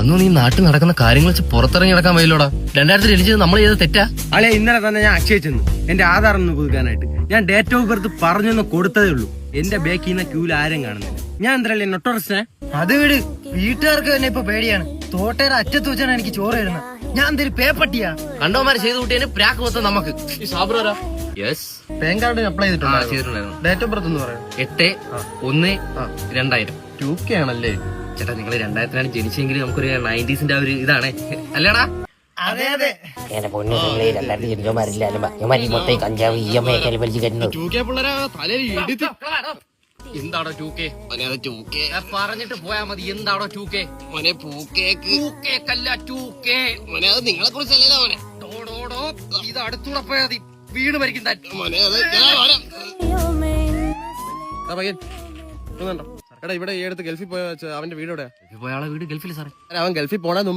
അന്ന് നീ നാട്ടിൽ നടക്കുന്ന കാര്യങ്ങൾ വെച്ച് പുറത്തിറങ്ങി നടക്കാൻ വയ്യല്ലോടാ. 2000 ജനിച്ചത് നമ്മൾ ചെയ്ത തെറ്റാ. അല്ലെ ഇന്നലെ തന്നെ ഞാൻ അക്ഷയ ചെന്നു എന്റെ ആധാർ ഒന്ന് പുതുക്കാനായിട്ട്. ഞാൻ ഡേറ്റ് ഓഫ് ബർത്ത് പറഞ്ഞൊന്ന് കൊടുത്തതേ ഉള്ളൂ. എന്റെ ബാക്കിൽ നിന്ന് ക്യൂല് ആരും കാണുന്നില്ല. ഞാൻ എന്തരല്ലേ നൊട്ടോറിസ്റ്റിനെ. അത് വിട്, വീട്ടുകാർക്ക് തന്നെ ഇപ്പൊ പേടിയാണ്. തോട്ടയുടെ അറ്റത്ത് വെച്ചാണ് എനിക്ക് ചോറ് തരുന്നത്. ഞാൻ എന്തൊരു പേപ്പട്ടിയാ. കണ്ടവന്മാര് ചെയ്ത് കൂട്ടിയതിന് പ്രാക്ക് മൊത്തം നമുക്ക്. യെസ്, പാൻ കാർഡ് അപ്ലൈ ചെയ്തിട്ടുണ്ടായിരുന്നു. ചെയ്തിട്ടുണ്ടായിരുന്നു. ഡേറ്റ് ഓഫ് ബർത്ത് എന്ന് പറയാം 8/1/2000. 2K ആണല്ലേ ചേട്ടാ, നിങ്ങൾ 2000 ജനിച്ചെങ്കിൽ നമുക്കൊരു 90s ഒരു ഇതാണ് അല്ലേടാ? അതെ അതെ. എന്റെ പൊന്നു 2000 ജനിച്ചോമാരില്ലാലും മൊത്തം കഞ്ചാവ് EMI ഒക്കെ വലിച്ചു കരുതുന്നു. എന്താടോ 2K? പറഞ്ഞിട്ട് പോയാ മതി. എന്താടോ 2K? മോനെ പൂക്കേക്കല്ല 2K. മോനെ അത് നിങ്ങളെ കുറിച്ചല്ലേ മോനെ. ഇത് അടുത്തൂടെ പോയാ മതി, വീട് മരിക്കും മോനെ. എടാ ഇവിടെ ഈ അടുത്ത് ഗൾഫിൽ പോയ അവന്റെ വീട് എവിടെയാ? പോയാളെ വീട് ഗൾഫിൽ സാറേ. അവൻ ഗൾഫിൽ പോണ